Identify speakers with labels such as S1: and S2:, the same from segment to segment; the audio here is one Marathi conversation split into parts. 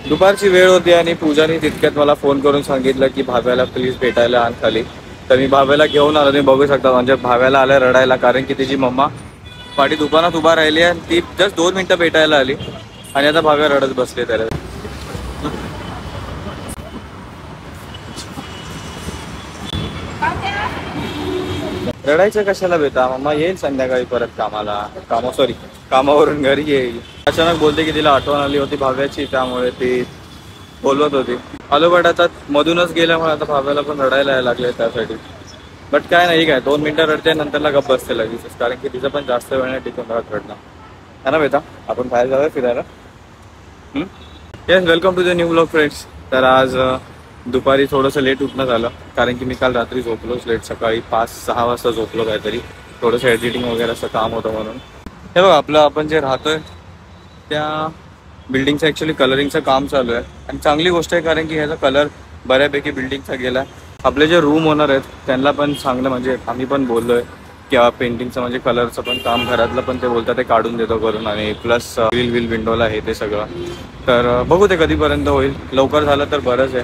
S1: दुपारची वेळ होती आणि पूजाने तितक्यात मला फोन करून सांगितलं की भाव्याला प्लीज भेटायला आण खाली. तर मी भाव्याला घेऊन आलो. तुम्ही बघू शकता म्हणजे भाव्याला आलं रडायला, कारण की तिची मम्मा पाठी दुकानात उभा राहिली आणि ती जस्ट 2 मिनिटं भेटायला आली आणि आता भाव्या रडत बसले. त्याला रडायचं कशाला बेटा, मम्मा येईल संध्याकाळी परत कामावरून घरी येईल. अचानक बोलते की तिला आठवण आली होती भाव्याची, त्यामुळे ती बोलवत होती. आलो बट आता मधूनच गेल्यामुळे आता भाव्याला पण रडायला यायला लागले त्यासाठी. बट काय नाही, काय 2 मिनिटं रडते नंतरला गप्प बसते लगेच, कारण की तिचं पण जास्त वेळ नाही टिकून राहत रडणं. है ना बेटा, आपण बाहेर जाऊया फिरायला. Yes, welcome to the new blog friends. तर आज दुपारी थोडंसं लेट उठणं झालं, कारण की मी काल रात्री झोपलोच लेट. सकाळी 5-6 वाजता झोपलो काहीतरी, थोडंसं एडिटिंग वगैरे असं काम होतं म्हणून. हे बघा आपलं आपण जे राहतोय त्या बिल्डिंगचं ॲक्च्युली कलरिंगचं काम चालू आहे आणि चांगली गोष्ट आहे, कारण की ह्याचा कलर बऱ्यापैकी बिल्डिंगचा गेला. आपले जे रूम ओनर आहेत त्यांना पण चांगलं, म्हणजे आम्ही पण बोललो आहे किंवा पेंटिंगचं म्हणजे कलरचं पण काम घरातलं पण ते बोलतात ते काढून देतो करून, आणि प्लस व्हील विंडोला हे ते सगळं. तर बघू ते कधीपर्यंत होईल. लवकर झालं तर बरंच आहे,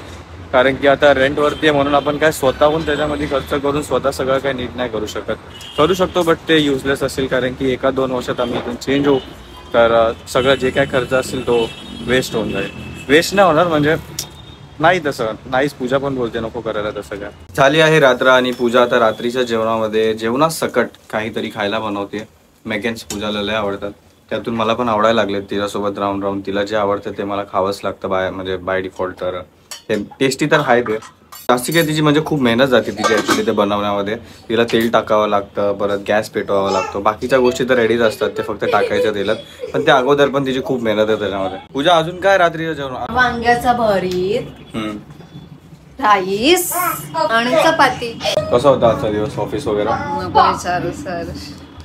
S1: कारण की आता रेंटवरती आहे म्हणून आपण काय स्वतःहून त्याच्यामध्ये खर्च करून स्वतः सगळं काही नीट नाही करू शकतो. बट ते युजलेस असेल, कारण की 1-2 वर्षात आम्ही इथून चेंज होऊ. तर सगळं जे काय खर्च असेल तो वेस्ट होऊन जाईल. वेस्ट नाही होणार म्हणजे नाही तसं नाहीच. पूजा पण बोलते नको करायला तसं काय. झाली आहे रात्र आणि पूजा आता रात्रीच्या जेवणात सकट काहीतरी खायला बनवते. मेकॅन्स पूजाला लय आवडतात, त्यातून मला पण आवडायला लागले. तिच्यासोबत राहून तिला जे आवडतं ते मला खावंच लागतं बाय डिफॉल्ट. तर ते टेस्टी तर आहे ते. जास्ती काय तिची म्हणजे खूप मेहनत जाते तिची ॲक्च्युली ते बनवण्यामध्ये. तिला तेल टाकावं लागतं, परत गॅस पेटवावा लागतो. बाकीच्या गोष्टी तर रेडीच असतात, ते फक्त टाकायच्या तेलात. पण त्या अगोदर पण तिची खूप मेहनत आहे त्याच्यामध्ये. पूजा अजून काय रात्रीचं जेवण?
S2: वांग्याचा भरीत, राईस आणि चपाती.
S1: कसा होता आजचा दिवस, ऑफिस वगैरे?
S2: सर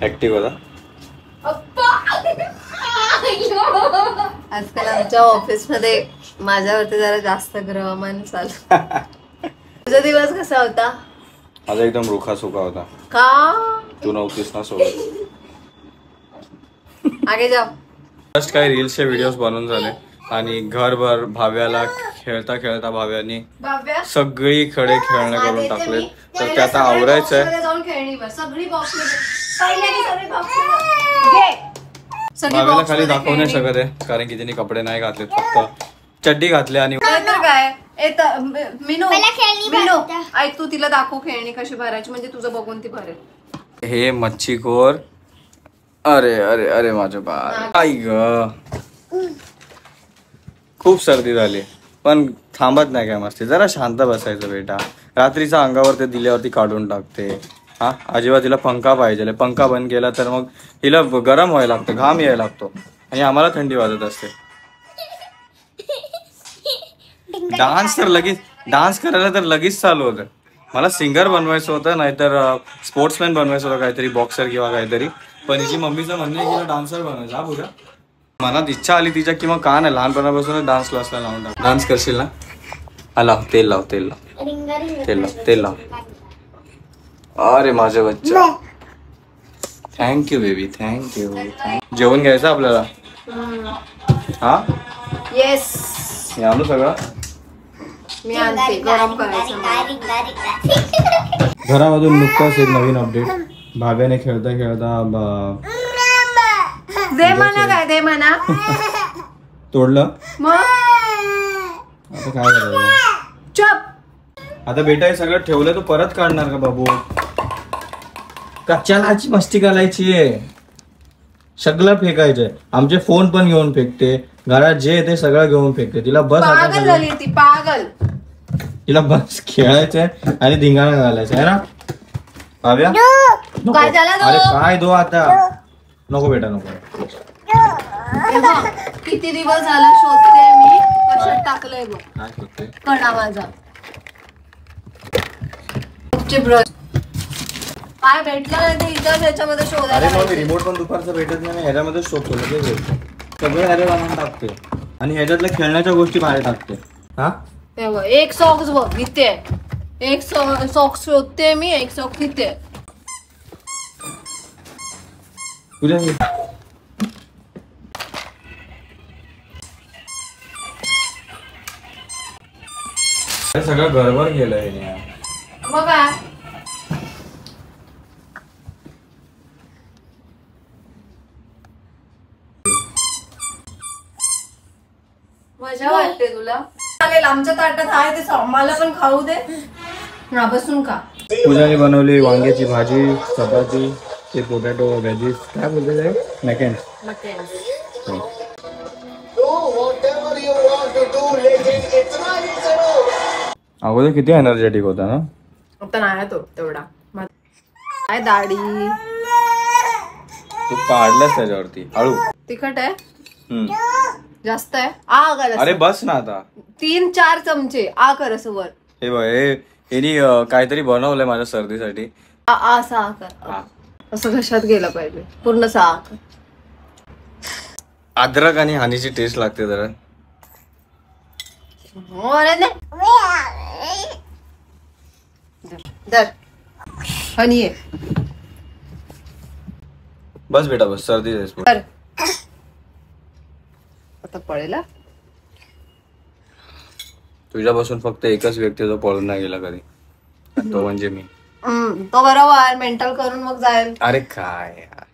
S1: ऍक्टिव्ह होता.
S2: आजकाल आमच्या ऑफिस मध्ये माझ्यावरती जरा जास्त ग्रहमान चालू. तुझा दिवस कसा होता?
S1: माझा एकदम रुखा सुखा होता.
S2: का
S1: तू नव्हतीस ना सोबत.
S2: आगे जाओ.
S1: फर्स्ट काही रील्सचे व्हिडिओज बनवून झाले आणि घरभर भाव्याला खेळता भाव्याने सगळीकडे खेळणे करून टाकले. तर ते आता आवरायचंय. भाव्याला खाली दाखवू नाही शकत आहे, कारण की तिने कपडे नाही घातले, फक्त चड्डी घातली. आणि
S2: काय मिनू ऐक, तू तिला दाखव खेळणी कशी भरायची, म्हणजे तुझं बघून ती भरेल.
S1: हे मच्छीखोर. अरे अरे अरे माझं बाळ, आई ग, खूप सर्दी झाली पण थांबत नाही काय मस्ती. जरा शांत बसायचं बेटा. रात्रीचा अंगावर ते दिल्यावरती काढून टाकते. हा अजिबात तिला पंखा पाहिजे. पंखा बंद केला तर मग हिला गरम व्हायला लागतं, घाम यायला लागतो आणि आम्हाला थंडी वाजत असते. डान्स करायला तर लगेच चालू होतं. मला सिंगर बनवायचं होतं, नाहीतर स्पोर्ट्समॅन बनवायचं होतं, काहीतरी बॉक्सर किंवा काहीतरी. पण हिची मम्मीचं म्हणणं आहे की डान्सर बनायचं. हा बघा, मनात इच्छा आली तिच्या किंवा का नाही, लहानपणापासून डान्स क्लासला लावून टाक. डान्स करशील ना? हा लाव, तेल लाव. अरे माझे बच्चा, थँक्यू बेबी, थँक्यू. जेवण घ्यायचं आपल्याला. हा
S2: येस,
S1: मी आणू सगळं.
S2: मी आणते, गरम करायचं.
S1: घरामधून नुकताच एक नवीन अपडेट. भाव्याने खेळता
S2: दे म्हणा
S1: तोडलं.
S2: मग
S1: आता काय करायचं?
S2: चुप.
S1: आता बेटा हे सगळं ठेवलं, तू परत काढणार का बाबू? कच्च्यालाची मस्ती करायची आहे, सगळं फेकायचंय. आमचे फोन पण घेऊन फेकते, घरात जे येते सगळं घेऊन फेकते. तिला बस
S2: पागल झाली ती, पागल.
S1: तिला बस खेळायचंय आणि धिंगाणा घालायचं आहे ना भाव्या?
S2: काय झालं?
S1: अरे काय दो आता, नको बेटा नको.
S2: किती दिवस झाला शोधते मी, कशात टाकलंय बघ.
S1: काय शोधते?
S2: कणा माझा ब्रश काय भेटलं नाही ते इथं त्याच्यामध्ये शोधायला.
S1: अरे मग रिमोट पण दुपारचं भेटत नाही, ह्याच्यामध्ये शोधतो लगेच. सगळे ह्याला आणून टाकते आणि ह्याच्यातल्या खेळण्याच्या गोष्टी बाहेर टाकते. हा
S2: एक सॉक्स बघ इथे, एक सॉक्स शोधते मी, एक सॉक्स इथे.
S1: तुझ्या सगळं गडबड केलंय
S2: मग काय मजा वाटते तुला? चालेल, आमच्या ताटात आहे ते मला पण खाऊ दे ना, बसून खा.
S1: पूजाने बनवली वांग्याची भाजी, चपाती, ते पोटॅटो व्हेजीस काय बोलते मॅकेन्स. अगोदर किती एनर्जेटिक होता ना,
S2: आता नाही तो तेवढा. काय दाढी
S1: तू काढलास त्याच्यावरती हळू.
S2: तिखट आहे जास्त आहे. आ कर.
S1: अरे बस ना आता.
S2: 3-4 चमचे आ कर असं वर.
S1: हे बघ यांनी काहीतरी बनवलंय माझ्या सर्दीसाठी.
S2: सहा कर असं घशात गेलं पाहिजे पूर्ण. 6 कर.
S1: अद्रक आणि हनीची टेस्ट लागते जरा.
S2: हनी आहे.
S1: बस बेटा बस, सर्दी
S2: आता पळेल.
S1: तुझ्यापासून फक्त एकच व्यक्ती जो पळून नाही गेला कधी, तो म्हणजे मी.
S2: तो बरोबर मेंटल करून मग जाईल.
S1: अरे काय यार,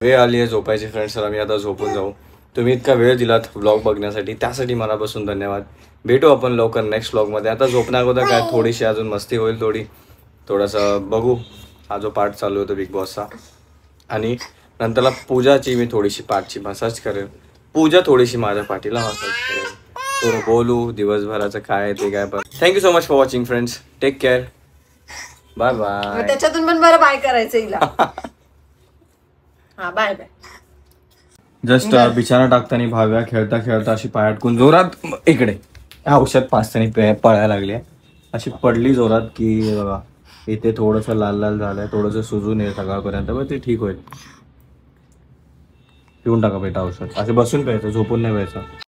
S1: वेळ आली आहे झोपायची फ्रेंड्स. तर आम्ही आता झोपून जाऊ. तुम्ही इतका वेळ दिलात व्लॉग बघण्यासाठी, त्यासाठी मनापासून धन्यवाद. भेटू आपण लवकर नेक्स्ट व्लॉग मध्ये. आता झोपण्या अगोदर काय थोडीशी अजून मस्ती होईल, थोडासा बघू हा जो पार्ट चालू होतो बिग बॉसचा. आणि नंतरला पूजाची मी थोडीशी पाठची मसाज करेल. पूजा थोडीशी माझ्या पाठीला मसाज करेल. थोडं बोलू दिवसभराचं काय ते काय. पण thank you so much for watching friends. Take care. Bye bye.
S2: त्याच्यातून पण बरं बाय करायचं हिला. हा बाय बाय.
S1: जस्ट बिछाना टाकताना भाव्या खेळता खेळता अशी पायाटकून जोरात इकडे औषध पाचताना पळायला लागली. अशी पडली जोरात की बघा इथे थोडंसं लाल लाल झालंय, थोडंसं सुजून येईल सकाळपर्यंत, पण ते ठीक होईल. पिऊन टाका बेटा औषध. असे बसून प्यायचं, झोपून नाही प्यायचं.